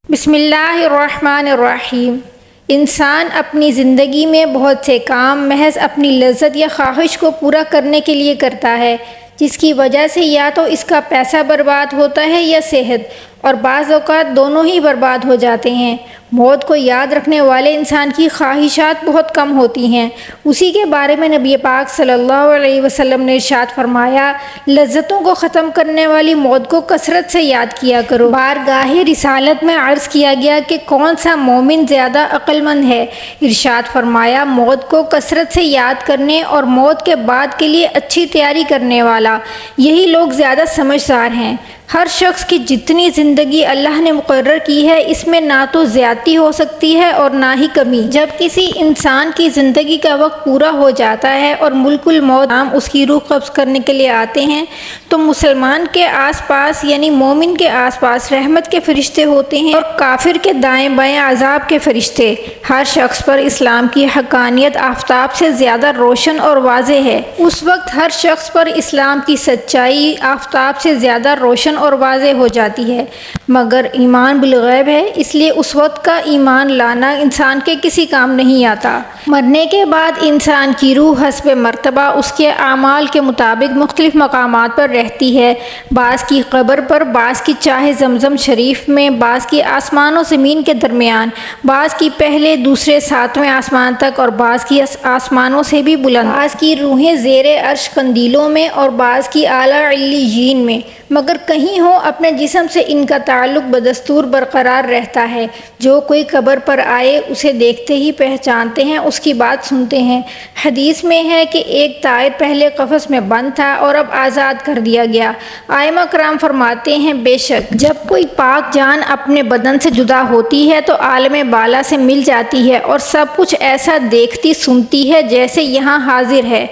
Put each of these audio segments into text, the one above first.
بسم اللہ الرحمن الرحیم۔ انسان اپنی زندگی میں بہت سے کام محض اپنی لذت یا خواہش کو پورا کرنے کے لیے کرتا ہے، جس کی وجہ سے یا تو اس کا پیسہ برباد ہوتا ہے یا صحت، اور بعض اوقات دونوں ہی برباد ہو جاتے ہیں۔ موت کو یاد رکھنے والے انسان کی خواہشات بہت کم ہوتی ہیں۔ اسی کے بارے میں نبی پاک صلی اللہ علیہ وسلم نے ارشاد فرمایا، لذتوں کو ختم کرنے والی موت کو کثرت سے یاد کیا کرو۔ بارگاہ رسالت میں عرض کیا گیا کہ کون سا مومن زیادہ عقل مند ہے؟ ارشاد فرمایا، موت کو کثرت سے یاد کرنے اور موت کے بعد کے لیے اچھی تیاری کرنے والا، یہی لوگ زیادہ سمجھدار ہیں۔ ہر شخص کی جتنی زندگی اللہ نے مقرر کی ہے، اس میں نہ تو زیادتی ہو سکتی ہے اور نہ ہی کمی۔ جب کسی انسان کی زندگی کا وقت پورا ہو جاتا ہے اور ملک الموت اس کی روح قبض کرنے کے لیے آتے ہیں، تو مسلمان کے آس پاس یعنی مومن کے آس پاس رحمت کے فرشتے ہوتے ہیں اور کافر کے دائیں بائیں عذاب کے فرشتے۔ ہر شخص پر اسلام کی حقانیت آفتاب سے زیادہ روشن اور واضح ہے۔ اس وقت ہر شخص پر اسلام کی سچائی آفتاب سے زیادہ روشن اور واضح ہو جاتی ہے، مگر ایمان بالغیب ہے، اس لیے اس وقت کا ایمان لانا انسان کے کسی کام نہیں آتا۔ مرنے کے بعد انسان کی روح حسب مرتبہ اس کے اعمال کے مطابق مختلف مقامات پر رہتی ہے، بعض کی قبر پر، بعض کی چاہ زمزم شریف میں، بعض کی آسمان و زمین کے درمیان، بعض کی پہلے دوسرے ساتویں آسمان تک اور بعض کی آسمانوں سے بھی بلند، بعض کی روحیں زیر عرش قندیلوں میں اور بعض کی اعلیٰ علیین میں، مگر کہیں ہو اپنے جسم سے ان کا تعلق بدستور برقرار رہتا ہے۔ جو کوئی قبر پر آئے اسے دیکھتے ہی پہچانتے ہیں، اس کی بات سنتے ہیں۔ حدیث میں ہے کہ ایک طائر پہلے قفس میں بند تھا اور اب آزاد کر دیا گیا۔ ائمہ کرام فرماتے ہیں، بے شک جب کوئی پاک جان اپنے بدن سے جدا ہوتی ہے تو عالم بالا سے مل جاتی ہے اور سب کچھ ایسا دیکھتی سنتی ہے جیسے یہاں حاضر ہے۔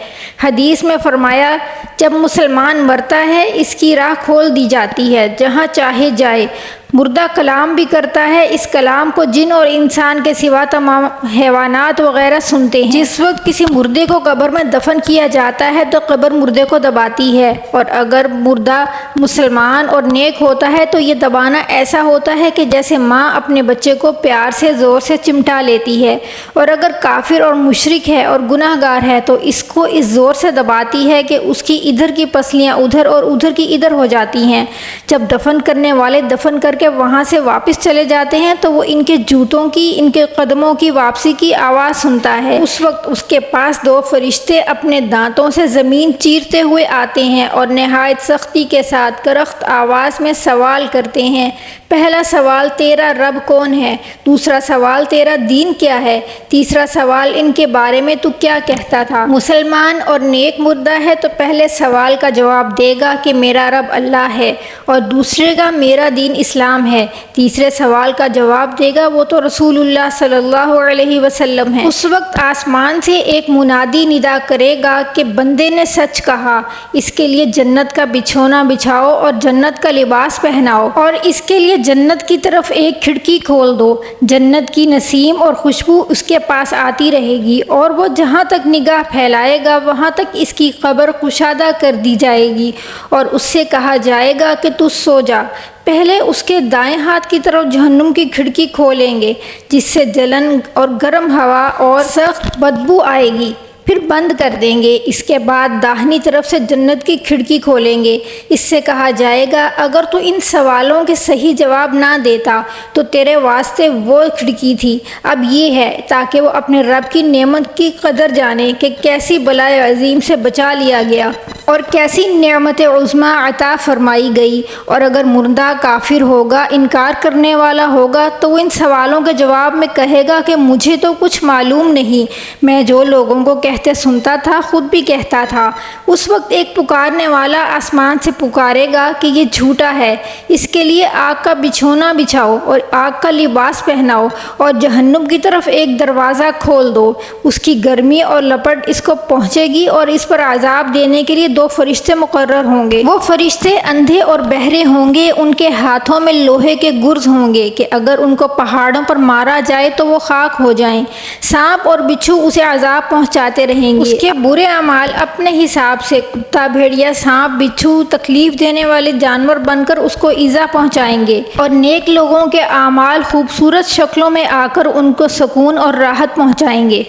حدیث میں فرمایا، جب مسلمان مرتا ہے اس کی راہ کھول دی جاتی ہے، جہاں چاہے جائے۔ مردہ کلام بھی کرتا ہے، اس کلام کو جن اور انسان کے سوا تمام حیوانات وغیرہ سنتے ہیں۔ جس وقت کسی مردے کو قبر میں دفن کیا جاتا ہے تو قبر مردے کو دباتی ہے، اور اگر مردہ مسلمان اور نیک ہوتا ہے تو یہ دبانا ایسا ہوتا ہے کہ جیسے ماں اپنے بچے کو پیار سے زور سے چمٹا لیتی ہے، اور اگر کافر اور مشرک ہے اور گناہ گار ہے تو اس کو اس زور سے دباتی ہے کہ اس کی ادھر کی پسلیاں ادھر اور ادھر کی ادھر ہو جاتی ہیں۔ جب دفن کرنے والے دفن کر کہ وہاں سے واپس چلے جاتے ہیں تو وہ ان کے جوتوں کی، ان کے قدموں کی واپسی کی آواز سنتا ہے۔ اس وقت اس کے پاس دو فرشتے اپنے دانتوں سے زمین چیرتے ہوئے آتے ہیں اور نہایت سختی کے ساتھ کرخت آواز میں سوال کرتے ہیں۔ پہلا سوال، تیرا رب کون ہے؟ دوسرا سوال، تیرا دین کیا ہے؟ تیسرا سوال، ان کے بارے میں تو کیا کہتا تھا؟ مسلمان اور نیک مردہ ہے تو پہلے سوال کا جواب دے گا کہ میرا رب اللہ ہے، اور دوسرے کا میرا دین اسلام ہے۔ تیسرے سوال کا جواب دے گا وہ تو رسول اللہ صلی اللہ علیہ وسلم ہے۔ اس وقت آسمان سے ایک منادی ندا کرے گا کہ بندے نے سچ کہا، اس کے لیے جنت کا بچھونا بچھاؤ اور جنت کا لباس پہناؤ، اور اس کے لیے جنت کی طرف ایک کھڑکی کھول دو۔ جنت کی نسیم اور خوشبو اس کے پاس آتی رہے گی، اور وہ جہاں تک نگاہ پھیلائے گا وہاں تک اس کی قبر کشادہ کر دی جائے گی، اور اس سے کہا جائے گا کہ تو سو جا۔ پہلے اس کے دائیں ہاتھ کی طرف جہنم کی کھڑکی کھولیں گے، جس سے جلن اور گرم ہوا اور سخت بدبو آئے گی، پھر بند کر دیں گے۔ اس کے بعد داہنی طرف سے جنت کی کھڑکی کھولیں گے، اس سے کہا جائے گا، اگر تو ان سوالوں کے صحیح جواب نہ دیتا تو تیرے واسطے وہ کھڑکی تھی، اب یہ ہے، تاکہ وہ اپنے رب کی نعمت کی قدر جانے کہ کیسی بلائے عظیم سے بچا لیا گیا اور کیسی نعمت عظمیٰ عطا فرمائی گئی۔ اور اگر مردہ کافر ہوگا، انکار کرنے والا ہوگا، تو وہ ان سوالوں کے جواب میں کہے گا کہ مجھے تو کچھ معلوم نہیں، میں جو لوگوں کو کہتے سنتا تھا خود بھی کہتا تھا۔ اس وقت ایک پکارنے والا آسمان سے پکارے گا کہ یہ جھوٹا ہے، اس کے لیے آگ کا بچھونا بچھاؤ اور آگ کا لباس پہناؤ، اور جہنم کی طرف ایک دروازہ کھول دو۔ اس کی گرمی اور لپٹ اس کو پہنچے گی، اور اس پر عذاب دینے کے لیے دو فرشتے مقرر ہوں گے۔ وہ فرشتے اندھے اور بہرے ہوں گے، ان کے ہاتھوں میں لوہے کے گرز ہوں گے کہ اگر ان کو پہاڑوں پر مارا جائے تو وہ خاک ہو جائیں۔ سانپ اور بچھو اسے عذاب پہنچاتے آتے رہیں گے۔ اس کے برے اعمال اپنے حساب سے کتا، بھیڑیا، سانپ، بچھو تکلیف دینے والے جانور بن کر اس کو ایذا پہنچائیں گے، اور نیک لوگوں کے اعمال خوبصورت شکلوں میں آ کر ان کو سکون اور راحت پہنچائیں گے۔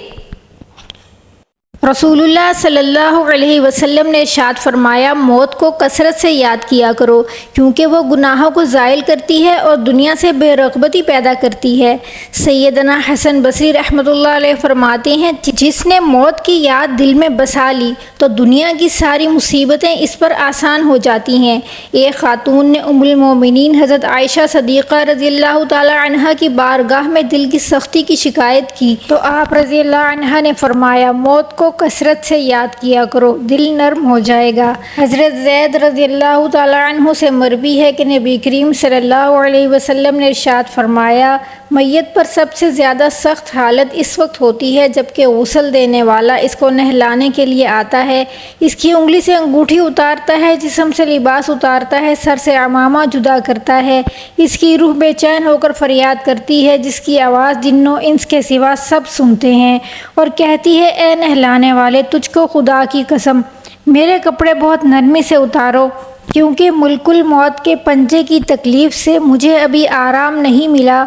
رسول اللہ صلی اللہ علیہ وسلم نے ارشاد فرمایا، موت کو کثرت سے یاد کیا کرو کیونکہ وہ گناہوں کو زائل کرتی ہے اور دنیا سے بے رغبتی پیدا کرتی ہے۔ سیدنا حسن بصری رحمۃ اللہ علیہ فرماتے ہیں، جس نے موت کی یاد دل میں بسا لی تو دنیا کی ساری مصیبتیں اس پر آسان ہو جاتی ہیں۔ ایک خاتون نے ام المومنین حضرت عائشہ صدیقہ رضی اللہ تعالی عنہا کی بارگاہ میں دل کی سختی کی شکایت کی تو آپ رضی اللہ عنہا نے فرمایا، موت کو کثرت سے یاد کیا کرو، دل نرم ہو جائے گا۔ حضرت زید رضی اللہ تعالی عنہ سے مروی ہے کہ نبی کریم صلی اللہ علیہ وسلم نے ارشاد فرمایا، میت پر سب سے زیادہ سخت حالت اس وقت ہوتی ہے جب کہ غسل دینے والا اس کو نہلانے کے لیے آتا ہے، اس کی انگلی سے انگوٹھی اتارتا ہے، جسم سے لباس اتارتا ہے، سر سے عمامہ جدا کرتا ہے، اس کی روح بے چین ہو کر فریاد کرتی ہے جس کی آواز جن و انس کے سوا سب سنتے ہیں، اور کہتی ہے، اے نہلانے والے، تجھ کو خدا کی قسم میرے کپڑے بہت نرمی سے اتارو، کیونکہ ملک الموت کے پنجے کی تکلیف سے مجھے ابھی آرام نہیں ملا۔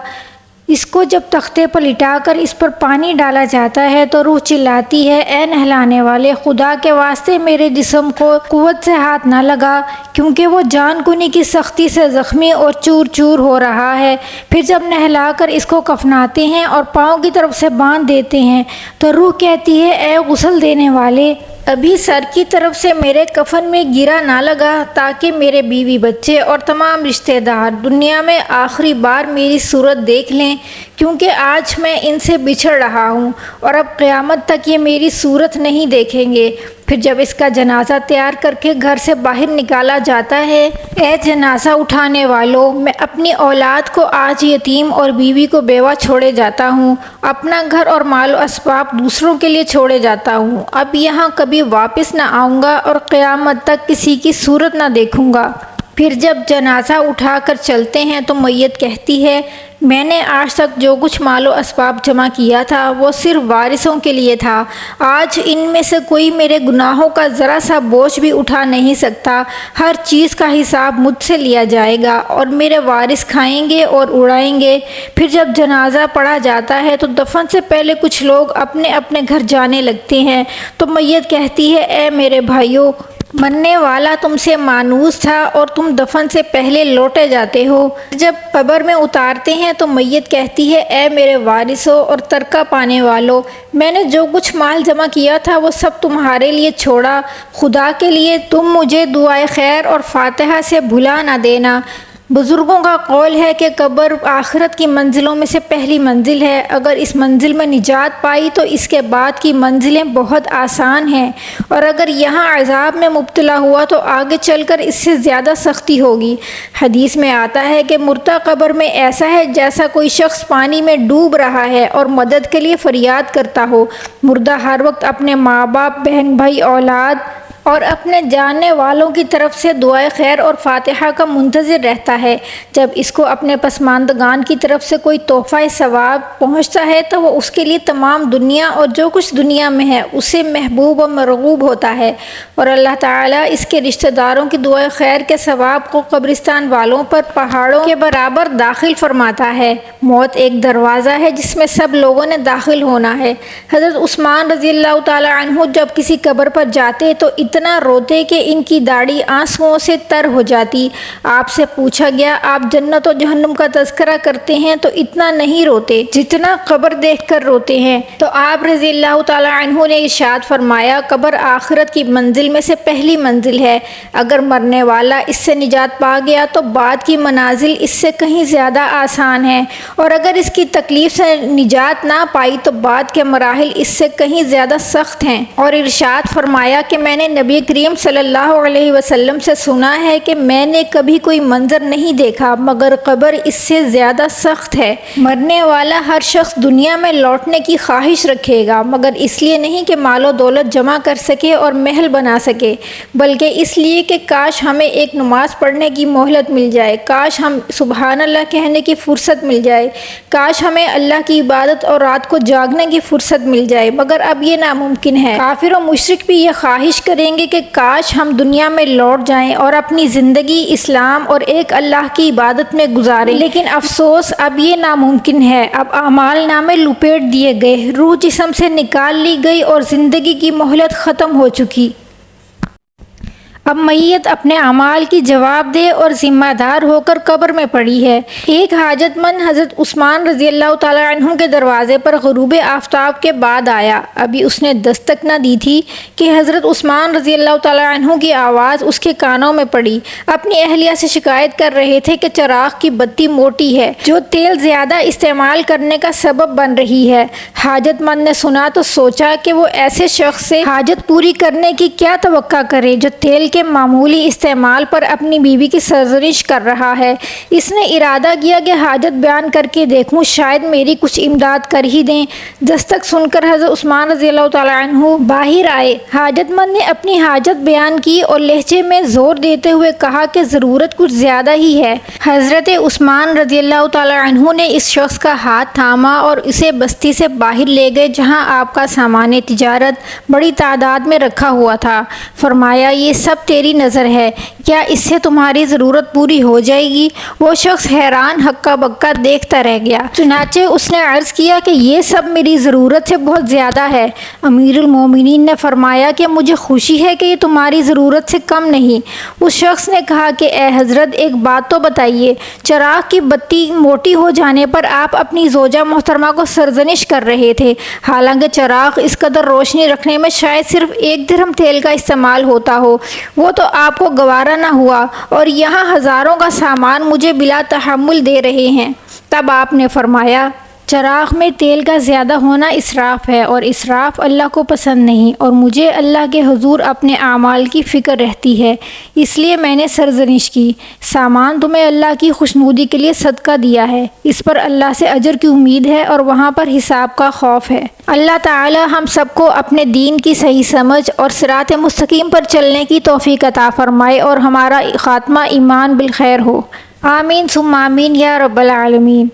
اس کو جب تختے پر لٹا کر اس پر پانی ڈالا جاتا ہے تو روح چلاتی ہے، اے نہلانے والے، خدا کے واسطے میرے جسم کو قوت سے ہاتھ نہ لگا کیونکہ وہ جان کنی کی سختی سے زخمی اور چور چور ہو رہا ہے۔ پھر جب نہلا کر اس کو کفناتے ہیں اور پاؤں کی طرف سے باندھ دیتے ہیں تو روح کہتی ہے، اے غسل دینے والے، ابھی سر کی طرف سے میرے کفن میں گرا نہ لگا تاکہ میرے بیوی بچے اور تمام رشتہ دار دنیا میں آخری بار میری صورت دیکھ لیں، کیونکہ آج میں ان سے بچھڑ رہا ہوں اور اب قیامت تک یہ میری صورت نہیں دیکھیں گے۔ پھر جب اس کا جنازہ تیار کر کے گھر سے باہر نکالا جاتا ہے، اے جنازہ اٹھانے والوں، میں اپنی اولاد کو آج یتیم اور بیوی کو بیوہ چھوڑے جاتا ہوں، اپنا گھر اور مال و اسباب دوسروں کے لیے چھوڑے جاتا ہوں، اب یہاں کبھی واپس نہ آؤں گا اور قیامت تک کسی کی صورت نہ دیکھوں گا۔ پھر جب جنازہ اٹھا کر چلتے ہیں تو میت کہتی ہے، میں نے آج تک جو کچھ مال و اسباب جمع کیا تھا وہ صرف وارثوں کے لیے تھا، آج ان میں سے کوئی میرے گناہوں کا ذرا سا بوجھ بھی اٹھا نہیں سکتا، ہر چیز کا حساب مجھ سے لیا جائے گا اور میرے وارث کھائیں گے اور اڑائیں گے۔ پھر جب جنازہ پڑھا جاتا ہے تو دفن سے پہلے کچھ لوگ اپنے اپنے گھر جانے لگتے ہیں تو میت کہتی ہے، اے میرے بھائیوں، مرنے والا تم سے مانوس تھا اور تم دفن سے پہلے لوٹے جاتے ہو۔ جب قبر میں اتارتے ہیں تو میت کہتی ہے، اے میرے وارثوں اور ترکہ پانے والوں، میں نے جو کچھ مال جمع کیا تھا وہ سب تمہارے لیے چھوڑا، خدا کے لیے تم مجھے دعائے خیر اور فاتحہ سے بھلا نہ دینا۔ بزرگوں کا قول ہے کہ قبر آخرت کی منزلوں میں سے پہلی منزل ہے، اگر اس منزل میں نجات پائی تو اس کے بعد کی منزلیں بہت آسان ہیں، اور اگر یہاں عذاب میں مبتلا ہوا تو آگے چل کر اس سے زیادہ سختی ہوگی۔ حدیث میں آتا ہے کہ مردہ قبر میں ایسا ہے جیسا کوئی شخص پانی میں ڈوب رہا ہے اور مدد کے لیے فریاد کرتا ہو۔ مردہ ہر وقت اپنے ماں باپ، بہن بھائی، اولاد اور اپنے جاننے والوں کی طرف سے دعائے خیر اور فاتحہ کا منتظر رہتا ہے۔ جب اس کو اپنے پسماندگان کی طرف سے کوئی تحفہ ثواب پہنچتا ہے تو وہ اس کے لیے تمام دنیا اور جو کچھ دنیا میں ہے اسے محبوب و مرغوب ہوتا ہے، اور اللہ تعالیٰ اس کے رشتہ داروں کی دعائے خیر کے ثواب کو قبرستان والوں پر پہاڑوں کے برابر داخل فرماتا ہے۔ موت ایک دروازہ ہے جس میں سب لوگوں نے داخل ہونا ہے۔ حضرت عثمان رضی اللہ تعالی عنہ جب کسی قبر پر جاتے تو اتنا روتے کہ ان کی داڑھی آنسوؤں سے تر ہو جاتی۔ آپ سے پوچھا گیا، آپ جنت و جہنم کا تذکرہ کرتے ہیں تو اتنا نہیں روتے جتنا قبر دیکھ کر روتے ہیں؟ تو آپ رضی اللہ تعالی عنہ نے ارشاد فرمایا، قبر آخرت کی منزل میں سے پہلی منزل ہے، اگر مرنے والا اس سے نجات پا گیا تو بعد کی منازل اس سے کہیں زیادہ آسان ہیں، اور اگر اس کی تکلیف سے نجات نہ پائی تو بعد کے مراحل اس سے کہیں زیادہ سخت ہیں۔ اور ارشاد فرمایا کہ میں نے نبی کریم صلی اللہ علیہ وسلم سے سنا ہے کہ میں نے کبھی کوئی منظر نہیں دیکھا مگر قبر اس سے زیادہ سخت ہے۔ مرنے والا ہر شخص دنیا میں لوٹنے کی خواہش رکھے گا مگر اس لیے نہیں کہ مال و دولت جمع کر سکے اور محل بنا سکے، بلکہ اس لیے کہ کاش ہمیں ایک نماز پڑھنے کی مہلت مل جائے، کاش ہم سبحان اللہ کہنے کی فرصت مل جائے، کاش ہمیں اللہ کی عبادت اور رات کو جاگنے کی فرصت مل جائے، مگر اب یہ ناممکن ہے۔ کافر و مشرک بھی یہ خواہش کریں گے کہ کاش ہم دنیا میں لوٹ جائیں اور اپنی زندگی اسلام اور ایک اللہ کی عبادت میں گزاریں، لیکن افسوس اب یہ ناممکن ہے۔ اب اعمال نامے لپیٹ دیے گئے، روح جسم سے نکال لی گئی اور زندگی کی مہلت ختم ہو چکی۔ اب میت اپنے اعمال کی جواب دہ اور ذمہ دار ہو کر قبر میں پڑی ہے۔ ایک حاجت مند حضرت عثمان رضی اللہ تعالی عنہ کے دروازے پر غروب آفتاب کے بعد آیا۔ ابھی اس نے دستک نہ دی تھی کہ حضرت عثمان رضی اللہ تعالی عنہ کی آواز اس کے کانوں میں پڑی۔ اپنی اہلیہ سے شکایت کر رہے تھے کہ چراغ کی بتی موٹی ہے جو تیل زیادہ استعمال کرنے کا سبب بن رہی ہے۔ حاجت مند نے سنا تو سوچا کہ وہ ایسے شخص سے حاجت پوری کرنے کی کیا توقع کرے جو تیل کے معمولی استعمال پر اپنی بیوی کی سرزنش کر رہا ہے۔ اس نے ارادہ کیا کہ حاجت بیان کر کے دیکھوں، شاید میری کچھ امداد کر ہی دیں۔ دستک سن کر حضرت عثمان رضی اللہ تعالی عنہ باہر آئے۔ حاجت مند نے اپنی حاجت بیان کی اور لہجے میں زور دیتے ہوئے کہا کہ ضرورت کچھ زیادہ ہی ہے۔ حضرت عثمان رضی اللہ تعالی عنہ نے اس شخص کا ہاتھ تھاما اور اسے بستی سے باہر لے گئے جہاں آپ کا سامان تجارت بڑی تعداد میں رکھا ہوا تھا۔ فرمایا یہ سب تیری نظر ہے، کیا اس سے تمہاری ضرورت پوری ہو جائے گی؟ وہ شخص حیران ہکا بکا دیکھتا رہ گیا۔ چنانچہ اس نے عرض کیا کہ یہ سب میری ضرورت سے بہت زیادہ ہے۔ امیر المومنین نے فرمایا کہ مجھے خوشی ہے کہ یہ تمہاری ضرورت سے کم نہیں۔ اس شخص نے کہا کہ اے حضرت ایک بات تو بتائیے، چراغ کی بتی موٹی ہو جانے پر آپ اپنی زوجہ محترمہ کو سرزنش کر رہے تھے، حالانکہ چراغ اس قدر روشنی رکھنے میں شاید صرف 1 درہم تیل کا استعمال ہوتا ہو، وہ تو آپ کو گوارا نہ ہوا اور یہاں ہزاروں کا سامان مجھے بلا تحمل دے رہے ہیں۔ تب آپ نے فرمایا چراغ میں تیل کا زیادہ ہونا اسراف ہے اور اسراف اللہ کو پسند نہیں، اور مجھے اللہ کے حضور اپنے اعمال کی فکر رہتی ہے، اس لیے میں نے سرزنش کی۔ سامان تمہیں اللہ کی خوشنودی کے لیے صدقہ دیا ہے، اس پر اللہ سے اجر کی امید ہے اور وہاں پر حساب کا خوف ہے۔ اللہ تعالی ہم سب کو اپنے دین کی صحیح سمجھ اور صراط مستقیم پر چلنے کی توفیق عطا فرمائے اور ہمارا خاتمہ ایمان بالخیر ہو۔ آمین ثم آمین یا رب العالمین۔